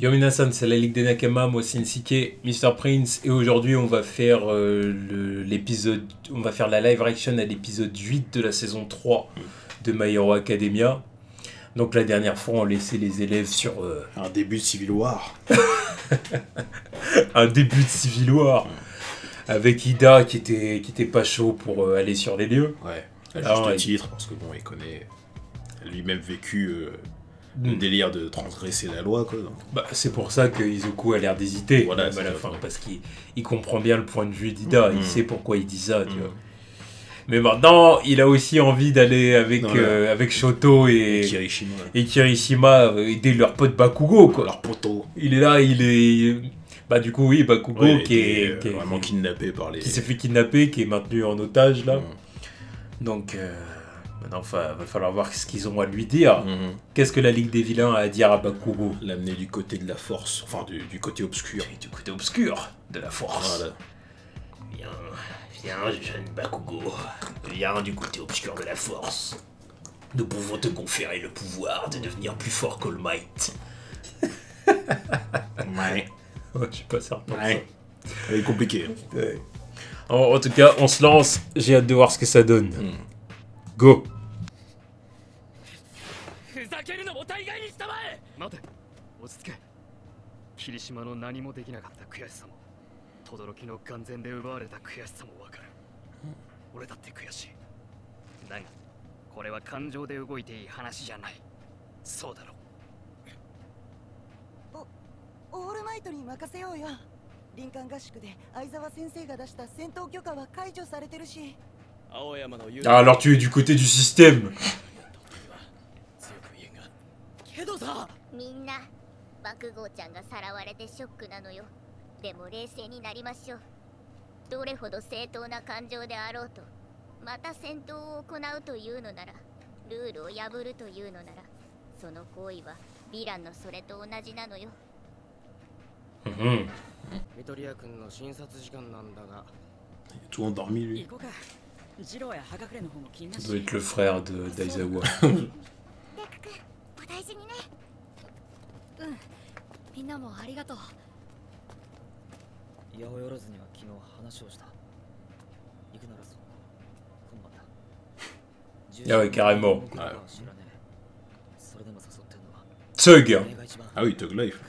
Yo minasan, c'est la Ligue des Nakama, moi c'est Nsike, Mr. Prince, et aujourd'hui on va faire l'épisode, on va faire la live reaction à l'épisode 8 de la saison 3 de My Hero Academia. Donc la dernière fois on laissait les élèves sur... Un début de Civil War. un début de Civil War. Avec Ida qui était pas chaud pour aller sur les lieux. Ouais, à juste titre, parce que bon, il connaît lui-même vécu le délire de transgresser la loi, quoi. Bah, c'est pour ça que Izuku a l'air d'hésiter, voilà, à la fin, parce qu'il comprend bien le point de vue d'Ida, il sait pourquoi il dit ça, tu vois. Mais maintenant, il a aussi envie d'aller avec Shoto et Kirishima aider leur pote Bakugo, quoi. Leur poteau. Il est là, bah du coup oui, Bakugo qui est vraiment kidnappé par les... Qui s'est fait kidnapper, qui est maintenu en otage là. Donc maintenant va falloir voir ce qu'ils ont à lui dire. Qu'est-ce que la Ligue des Vilains a à dire à Bakugo? L'amener du côté de la force, enfin du côté obscur. Du côté obscur de la force. Voilà. Viens, jeune Bakugo. Viens du côté obscur de la force. Nous pouvons te conférer le pouvoir de devenir plus fort qu'All Might. Ouais. Ouais, je suis pas certain. Ouais. C'est compliqué. Ouais. En tout cas, on se lance. J'ai hâte de voir ce que ça donne. Go. Ah, alors tu es du côté du système. Tout endormi lui. Ça doit être le frère d'Aizawa. Ah ouais, carrément. Thug. Ah oui, Thug Life.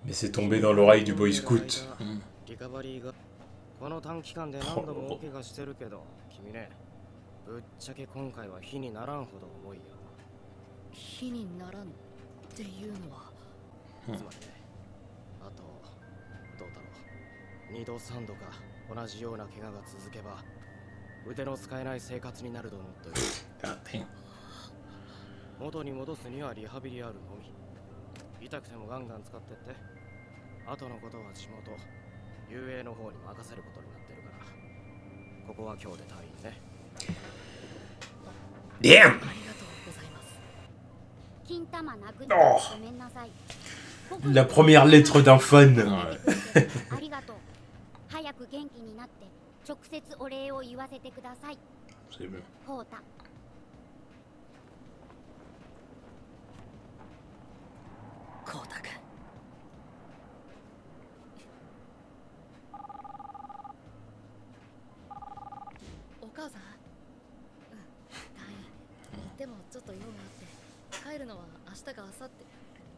Mais c'est tombé dans l'oreille du Boy Scout. Damn. Oh. La première lettre d'un fan. C'est bien.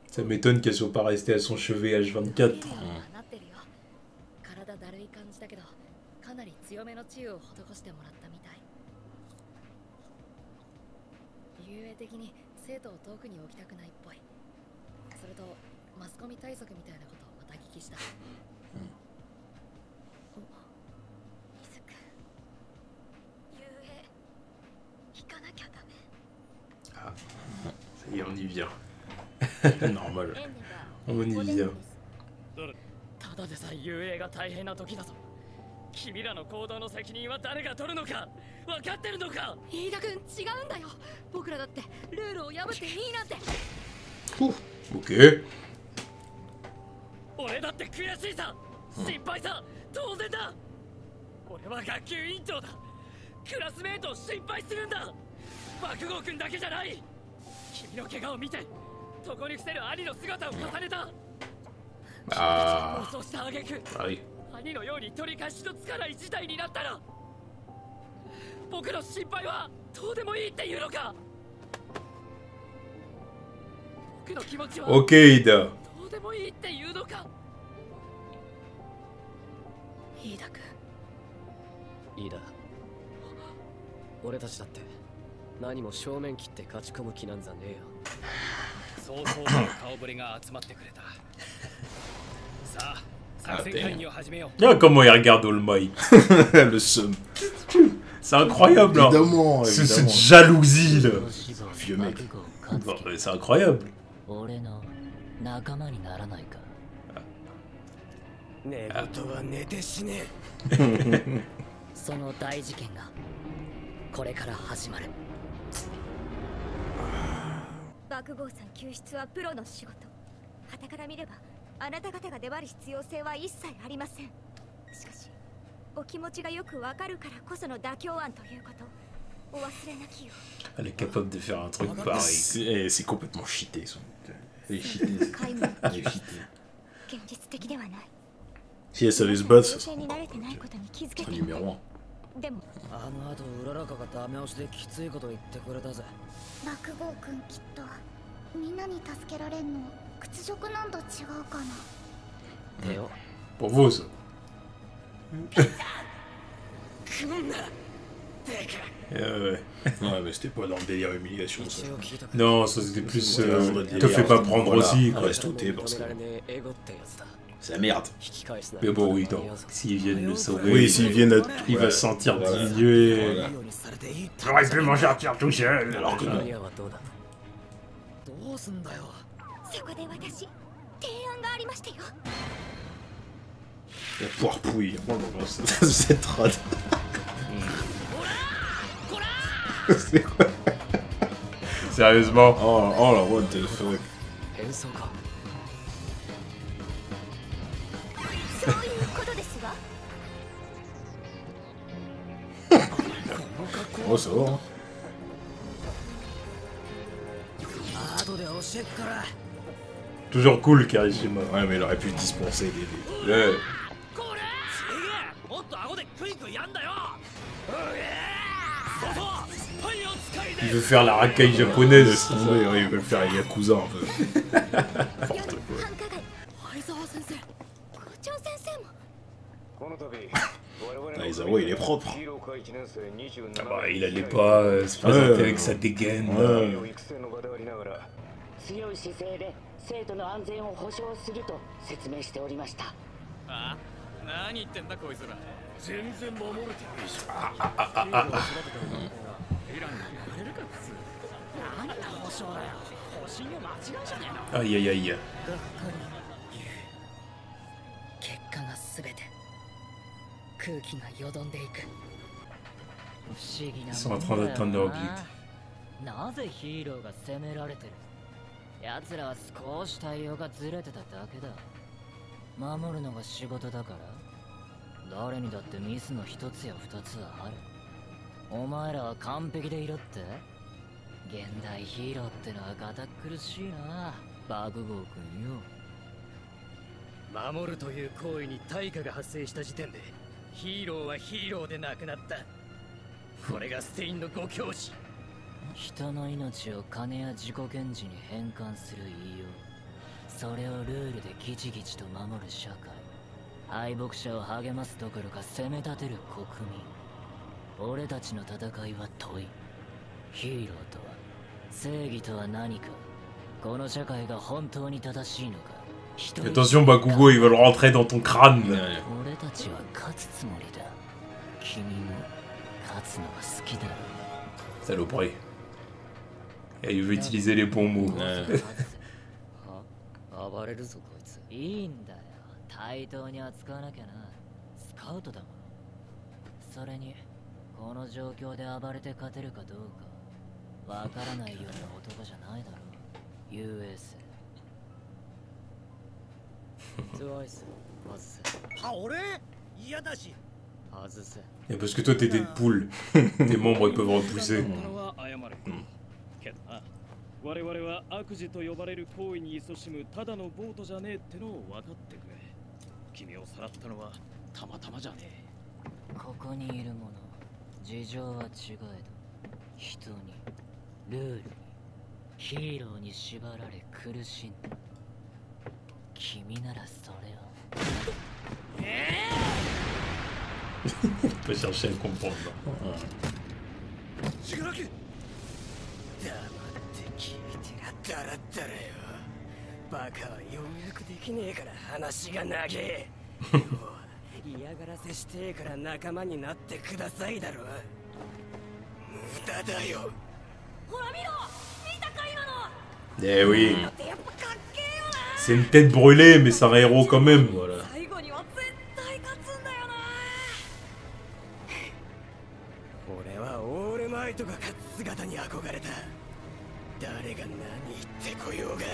Ça m'étonne qu'elle soit pas restée à son chevet H24. Ah, ça y est, on y vient. Normal. On y vient. 君らの行動の責任は誰が取るのか分かってるのか。飯田君違うんだよ。僕らだってルールを破っていいなんて。Ok. 俺だって悔しいさ。心配さ。当然だ。俺は学級委員長だ。クラスメートを心配するんだ。爆豪君だけじゃない。君の怪我を見て床に伏せる兄の姿を重ねた。あ暴走した挙句、兄のように取り返しのつかない事態になったら、僕の心配はどうでもいいっていうのか。僕の気持ちは Ok, Ida. どうでもいいっていうのか。飯田君、飯田、俺たちだって何も正面切って勝ち込む気なんざねえよ。そうそうたる顔ぶれが集まってくれた。さあ、作戦会議を始めよう。Regarde comment il regarde All Might. Le seum. C'est incroyable, hein. Évidemment, Cette évidemment. jalousie, là. C'est un vieux mec. Non, mais c'est incroyable. 俺の仲間にならないか。寝言は寝て死ね。その大事件がこれから始まる。爆豪さん救出はプロの仕事。傍から見ればあなた方が粘る必要性は一切ありません。しかしお気持ちがよくわかるからこその妥協案ということお忘れなきよ。 Elle est capable de faire un truc pareil. C'est complètement cheaté. Elle est cheatée. Elle est cheatée. 現実的ではない。 Si elle savait se battre, ça 冷静 serait になれてないことに気づけて numéro 1. でもあの後うららかがダメ押しできついこと言ってくれたぜ。爆豪くんきっとみんなに助けられんの屈辱なんと違うかな。でよ。 Pour vous, ça. Ouais. Ouais, mais c'était pas dans le délire humiliation, ça. Non, ça c'était plus. Te Te fais pas prendre aussi, quoi. Reste douté parce que c'est la merde. Mais bon, oui, non. S'ils viennent le sauver, Oui, s'ils viennent à... il va se sentir diminué. Voilà. J'aurais pu m'en sortir tout seul. Alors que non. どうすんだよ。そこで私提案がありましたよ。 La poire pouille. Oh là là, c'est rad. C'est quoi? Sérieusement. Oh, oh là, what the fuck. 変装か。そういうことですわ。 Oh, ça va, hein. 後で教えっから。 Toujours cool, Kirishima. Ouais, mais il aurait pu dispenser des... Ouais. これもっと顎でクイクイやんだよ。 Il veut faire la racaille japonaise. Oui, oui, il veut faire Yakuza un peu. 繁華街相沢先生、校長先生も。 Aizawa, il est propre. Ah bah, il allait pas se présenter avec sa dégaine. Ouais. 強い姿勢で生徒の安全を保障すると説明しておりました。あ、何言ってんだこいつら。全然守れてるでしょ。エランにやれるか普通。何が保証だよ。保身を間違いじゃねえの。 Aïe aïe aïe. がっかり。結果がすべて。空気がよどんでいく。不思議な Ils sont en train d'atteindre leur objectif. なぜヒーローが責められてる。奴らは少し対応がずれてただけだ。守るのが仕事だから。誰にだってミスの一つや二つはある。お前らは完璧でいろって。現代ヒーローってのは堅苦しいな、爆豪君よ。守るという行為に対価が発生した時点でヒーローはヒーローでなくなった。これがステインのご教師。人の命を金や自己顕示に変換する言いよう。それをルールでギチギチと守る社会。敗北者を励ますどころか責め立てる国民。俺たちの戦いは問い。ヒーローとは正義とは何か。この社会が本当に正しいのか。 Attention, Bakugo, ils veulent rentrer dans ton crâne.俺たちは勝つつもりだ。君も勝つのが好きだろ。 Saloperie. Et il veut utiliser les bons mots. 暴れるぞこいつ。いいんだよ。対等に扱わなきゃな。スカウトだもの。それにこの状況で暴れて勝てるかどうかわからないような男じゃないだろう。US。トゥワイス。まず。は俺？嫌だし。外せ。 Et parce que toi t'es Deadpool, tes membres ils peuvent repousser. けどな、我々は悪事と呼ばれる行為に勤しむただのボートじゃねえってのを分かってくれ。君をさらったのはたまたまじゃねえ。ここにいる者、事情は違えど、人に、ルールに、ヒーローに縛られ苦しんだ。君ならそれを。On peut chercher à le comprendre. シグラキ、黙って聞いてらだらだらよ。バカは要約できねえから話が長え。嫌がらせしてえから仲間になってくださいだろ。無駄だよ。ほら見ろ、見たか今の。 Eh oui, だってやっぱかっけえよな。 c'est une tête brûlée mais c'est un héros quand même. Voilà. 最後には絶対勝つんだよな。俺はオールマイトが勝つ姿に憧れた。誰が何言ってこようが、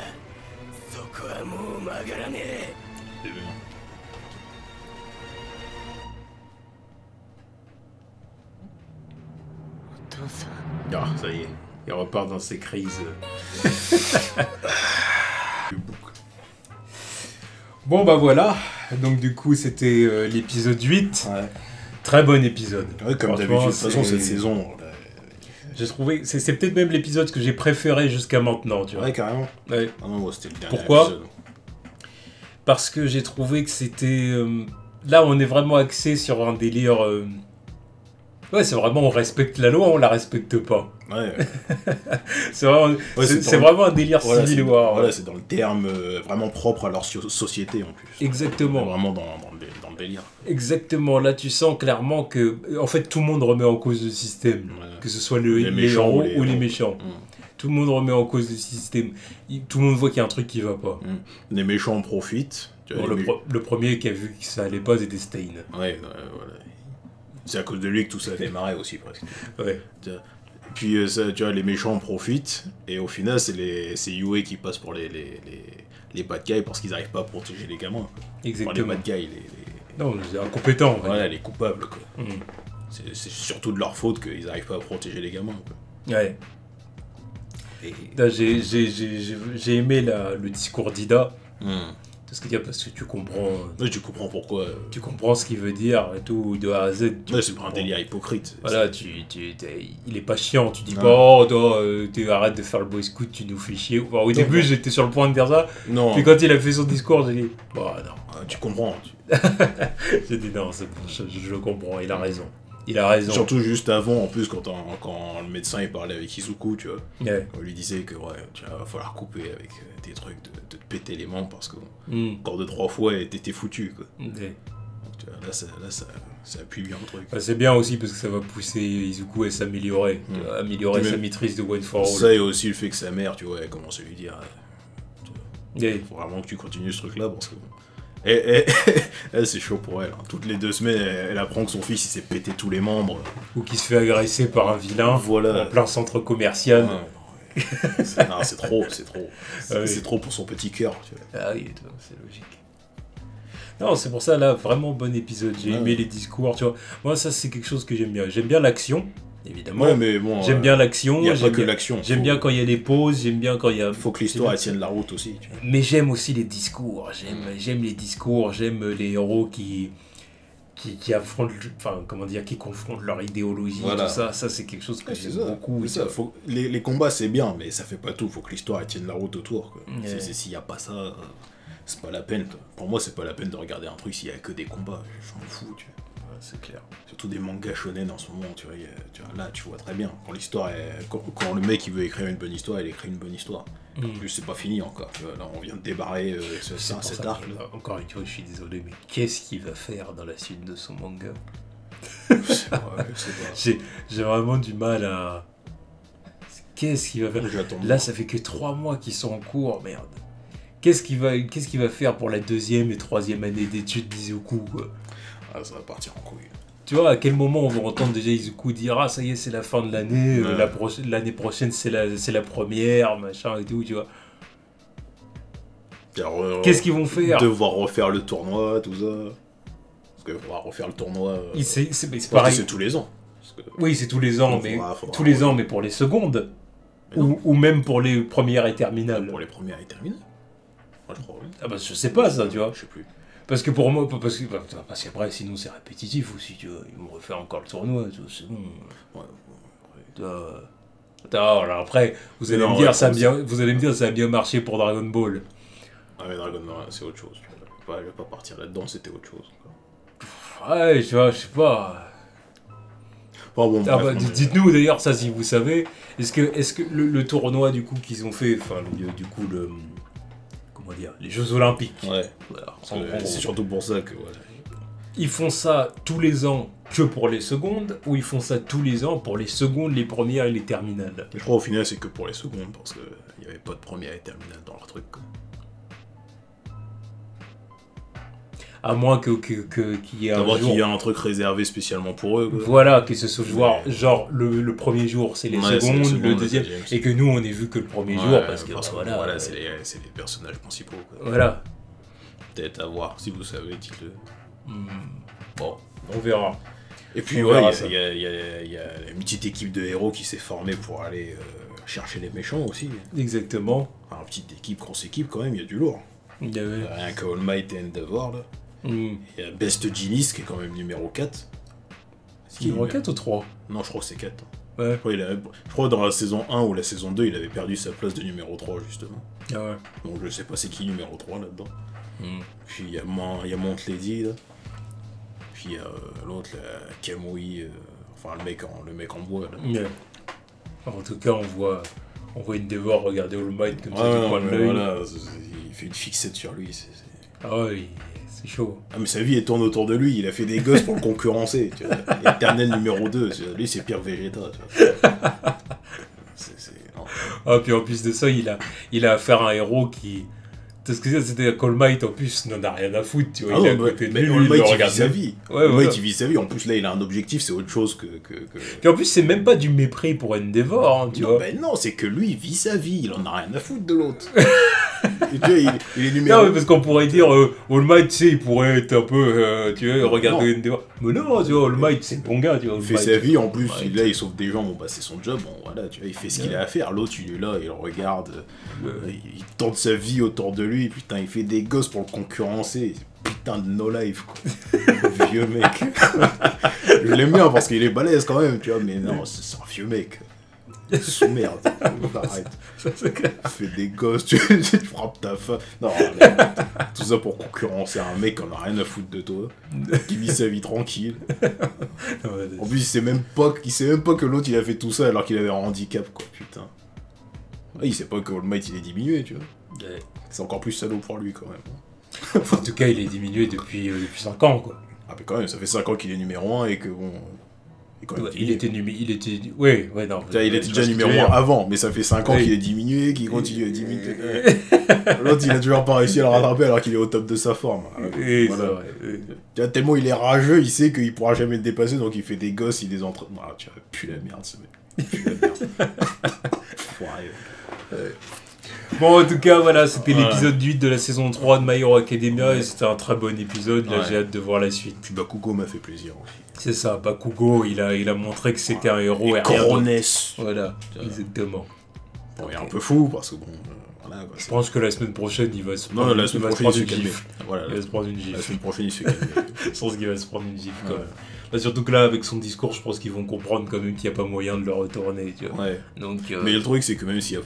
そこはもう曲がらねえ。 C'est bien. お父さん。 Ah, ça y est, il repart dans ses crises. Bon bah voilà, donc du coup c'était l'épisode 8. Ouais. Très bon épisode. Ouais, comme Franchement, d'habitude, de toute façon, c'est- cette saison. Là, J'ai trouvé, c'est peut-être même l'épisode que j'ai préféré jusqu'à maintenant, tu vois. ouais, carrément. Ouais. Ah non, moi, c'était le dernier Pourquoi épisode. Parce que j'ai trouvé que c'était... là, on est vraiment axé sur un délire... Ouais, c'est vraiment, on respecte la loi, on la respecte pas. Ouais, C'est vraiment, Ouais, c'est c'est dans- vraiment un délire voilà, civil c'est war. voilà, c'est dans le terme vraiment propre à leur société en plus. Exactement. Vraiment dans le délire. Exactement, là tu sens clairement que... En fait, tout le monde remet en cause le système. Voilà. Que ce soit Les les méchants héros ou ou les les héros. méchants. Mm. Tout le monde remet en cause le système. Tout le monde voit qu'il y a un truc qui va pas. Les méchants en profitent. Tu vois, Bon, les le premier qui a vu que ça allait pas, c'était Stein. Ouais, voilà. C'est à cause de lui que tout ça a démarré aussi, presque. Ouais. Puis, ça, tu vois, les méchants en profitent, et au final, c'est Yue qui passe pour les bad guys parce qu'ils n'arrivent pas à protéger les gamins. Enfin, les Exactement. bad guys, Non, c'est incompétent. En fait. voilà, les coupables, quoi. Mm. C'est surtout de leur faute qu'ils n'arrivent pas à protéger les gamins, quoi. Ouais. Et... Là, j'ai aimé le discours d'Ida. Mm. Parce que tu comprends, Ouais, tu comprends pourquoi. tu comprends ce qu'il veut dire et tout, de A à Z. Tu Ouais, c'est pas comprends. un délire hypocrite. Voilà, il est pas chiant. Tu dis Non. pas, oh, toi, arrête de faire le boy scout, tu nous fais chier. Enfin, au début, non. j'étais sur le point de dire ça. Non, Puis quand il a fait son discours, j'ai dit, bah non. tu comprends. J'ai dit, non, c'est bon, je le comprends, il a raison. Il a raison. Surtout juste avant, en plus, quand le médecin il parlait avec Izuku, tu vois. Ouais. On lui disait que ouais, tu vas falloir couper avec des trucs, de te péter les membres parce que Mm. encore 2-3 fois et t'étais foutu, quoi. Ouais. Donc, tu vois, là, ça appuie bien le truc. Bah, c'est bien aussi parce que ça va pousser Izuku à s'améliorer. Mm. Tu vois, améliorer Mais sa même- maîtrise de One for All. Ça et aussi le fait que sa mère, tu vois, elle commence à lui dire Ouais. faut vraiment que tu continues ce truc-là parce que. Elle, c'est chaud pour elle. Hein. Toutes les 2 semaines, elle apprend que son fils il s'est pété tous les membres. Ou qui se fait agresser par un vilain Voilà. en plein centre commercial. Ouais, non, c'est trop. Ah oui. C'est trop pour son petit cœur, tu vois. Ah oui, c'est logique. Non, c'est pour ça, là, vraiment bon épisode. J'ai Ouais. aimé les discours, tu vois. Moi, ça, c'est quelque chose que j'aime bien. J'aime bien l'action, évidemment. Ouais, mais bon. J'aime bien l'action. Il n'y a pas j'aime que bien- l'action. J'aime bien quand il y a les pauses, j'aime bien quand il y a... Faut que l'histoire elle tienne la route aussi. Tu vois. Mais j'aime aussi les discours. J'aime les discours, j'aime les héros qui affrontent, enfin, comment dire, qui confrontent leur idéologie, Voilà. tout ça. Ça, c'est quelque chose que j'aime beaucoup. C'est ça. Les combats c'est bien, mais ça fait pas tout. Faut que l'histoire elle tienne la route autour. Quoi. Ouais. S'il n'y a pas ça, c'est pas la peine. Quoi. Pour moi, c'est pas la peine de regarder un truc s'il y a que des combats. J'en fous. Tu vois. Ouais, c'est clair. Surtout des mangas shonen en ce moment. Tu vois, là, tu vois très bien. Quand l'histoire, quand le mec il veut écrire une bonne histoire, il écrit une bonne histoire. En plus, c'est pas fini encore. Tu vois, là, on vient de débarrer C'est pour cet ça arc. que, encore une fois, je suis désolé, mais qu'est-ce qu'il va faire dans la suite de son manga? Ouais, c'est pas... J'ai vraiment du mal à... Qu'est-ce qu'il va faire? J'attends. Là, ça fait que 3 mois qu'ils sont en cours, merde. Qu'est-ce qu'il va faire pour la 2e et 3e année d'études d'Izuku, quoi? Ah, ça va partir en couille. Tu vois, à quel moment on va entendre déjà Izuku dire « Ah, ça y est, c'est la fin de l'année, Ouais. l'année prochaine, c'est la première, machin et tout, tu vois. » Qu'est-ce qu'ils vont faire? Devoir refaire le tournoi, tout ça. qu'il faudra refaire le tournoi. C'est parce que pareil. c'est tous les ans. Oui, c'est tous les ans, Donc, mais faudra tous les ans, mais pour les secondes. Ou même pour les premières et terminales. Pour les premières et terminales. Moi, je crois, oui. Ah bah je sais pas ça, tu vois. Je sais plus. Parce que pour moi, parce qu'après, sinon c'est répétitif aussi, tu vois. Ils vont refaire encore le tournoi, tu vois, c'est bon. Alors après, vous allez me dire ça a bien marché pour Dragon Ball. Ah mais Dragon Ball, c'est autre chose. Je vais pas partir là-dedans, c'était autre chose. Ouais, tu vois, je sais pas. Bon, bref, dites-nous d'ailleurs ça si vous savez. Est-ce que le tournoi du coup qu'ils ont fait, enfin comment dire, les Jeux Olympiques. Ouais. Voilà, c'est surtout pour ça que voilà. Ils font ça tous les ans que pour les secondes, ou ils font ça tous les ans pour les secondes, les premières et les terminales? Je crois au final c'est que pour les secondes, parce qu'il n'y avait pas de première et terminale dans leur truc. Quoi. À moins qu'il y ait un jour... qu'il y a un truc réservé spécialement pour eux. Quoi. Voilà, que ce soit genre le premier jour c'est les secondes, le deuxième, et que nous on ait vu que le premier jour, parce que voilà, c'est les personnages principaux. Quoi. Voilà. Peut-être à voir, si vous savez, dites-le. Bon, on verra. Et puis ouais, il y a une petite équipe de héros qui s'est formée pour aller chercher les méchants aussi. Exactement. Alors, une petite équipe, grosse équipe quand même, il y a du lourd. Il y avait... Rien qu'à All Might et Endeavor là. Il y a Best Genius qui est quand même numéro 4. Numéro 4 ou 3 ? Non, je crois que c'est 4. Ouais. Je crois que dans la saison 1 ou la saison 2, il avait perdu sa place de numéro 3 justement. Ah ouais. Donc je sais pas c'est qui numéro 3 là-dedans. Puis il y a Mount Lady là. Puis il y a l'autre, Kamui, enfin le mec en bois là. Yeah. En tout cas, on voit Endeavor regarder All Might comme ça du coin de l'œil. Voilà, il fait une fixette sur lui. Ah ouais, c'est chaud. Ah mais sa vie elle tourne autour de lui, il a fait des gosses pour le concurrencer, tu vois. Éternel numéro 2, lui c'est pire Vegeta, tu vois. Ah puis en plus de ça, il a affaire à un héros qui... Parce que c'était All Might en plus, n'en a rien à foutre, tu vois. Ah il non, est à côté de mais lui, All il Might le il regarde vit sa vie. Ouais, All Might il vit sa vie, en plus là il a un objectif, c'est autre chose que... Puis en plus c'est même pas du mépris pour Endeavor, hein, tu vois. Ben non, c'est que lui il vit sa vie, il en a rien à foutre de l'autre. Et tu vois, il est numéro... Non mais parce qu'on pourrait dire All Might, tu sais, il pourrait être un peu, tu vois, regarder Endeavor. Mais non, tu vois, All Might c'est le bon gars, tu vois. Il fait sa vie, en plus, il sauve des gens, bon bah c'est son job, bon voilà, tu vois, il fait ce qu'il a à faire. L'autre il est là, il regarde, il tourne sa vie autour de lui, putain, il fait des gosses pour le concurrencer. Putain de no life, quoi. Vieux mec. Je l'aime bien parce qu'il est balèze quand même, tu vois, mais non, c'est un vieux mec. Sous merde. Arrête. Fais des gosses, tu frappes ta femme. Non, tout ça pour concurrencer un mec qui en a rien à foutre de toi, qui vit sa vie tranquille. En plus, il sait même pas que l'autre il a fait tout ça alors qu'il avait un handicap, quoi, putain. Il sait pas que All Might il est diminué, tu vois. Ouais. C'est encore plus salaud pour lui quand même. En tout cas, il est diminué depuis 5 ans, quoi. Ah, mais quand même, ça fait 5 ans qu'il est numéro 1 et que bon. Ouais, il était ouais, non. Il était déjà numéro 1 avant, mais ça fait 5 ans qu'il est diminué, qu'il continue à diminuer. L'autre, il a toujours pas réussi à le rattraper alors qu'il est au top de sa forme. Et voilà. vrai. Tellement il est rageux, il sait qu'il pourra jamais le dépasser, donc il fait des gosses, il les entraîne. Ah, tu vois, pue la merde, ce mec. Pue la merde. Ouais. Bon, en tout cas, voilà, c'était l'épisode 8 de la saison 3 de My Hero Academia, et c'était un très bon épisode. Là, j'ai hâte de voir la suite. Puis Bakugo m'a fait plaisir aussi. C'est ça, Bakugo, il a montré que c'était un héros. Et Coroness. Voilà, exactement. Bon, il est un peu fou, parce que bon... voilà, quoi, je pense que la semaine prochaine, il va se prendre, non, la semaine prochaine, il se calme. Voilà, il va se prendre une gifle. La semaine prochaine, il se calme. Je pense qu'il va se prendre une gifle, quand même. Bah, surtout que là, avec son discours, je pense qu'ils vont comprendre quand même qu'il n'y a pas moyen de le retourner, tu vois. Ouais. Donc, mais le truc, c'est que même s'il n'y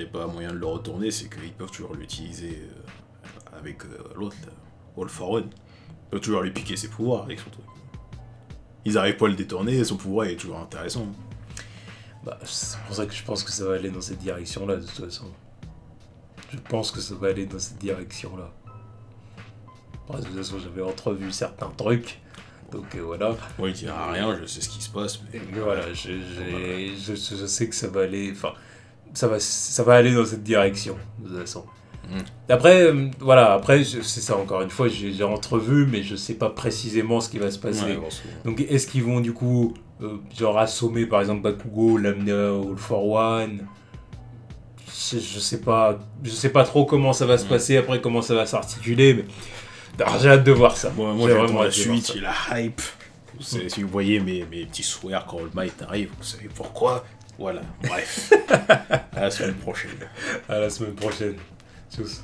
a pas moyen de le retourner, c'est qu'ils peuvent toujours l'utiliser avec l'autre, All for One. Ils peuvent toujours lui piquer ses pouvoirs avec son truc. Ils n'arrivent pas à le détourner, son pouvoir est toujours intéressant. Bah, c'est pour ça que je pense que ça va aller dans cette direction-là, de toute façon. Je pense que ça va aller dans cette direction-là. De toute façon, j'avais entrevu certains trucs. Donc voilà. Oui, il n'y a rien, je sais ce qui se passe. Mais voilà, je sais que ça va aller. Enfin, ça va aller dans cette direction, de toute façon. Après, voilà, c'est ça, encore une fois, j'ai entrevu, mais je sais pas précisément ce qui va se passer. Ouais, bon, donc, est-ce qu'ils vont du coup, genre, assommer par exemple Bakugo, l'amener All for One? Je sais pas trop comment ça va se passer, après comment ça va s'articuler, mais Alors, j'ai hâte de voir ça. Moi J'ai j'attends vraiment la hâte de voir suite, ça. j'ai la hype. Si vous voyez mes petits swears quand All Might arrive, vous savez pourquoi. Voilà, bref. À la semaine prochaine. À la semaine prochaine. Tchuss.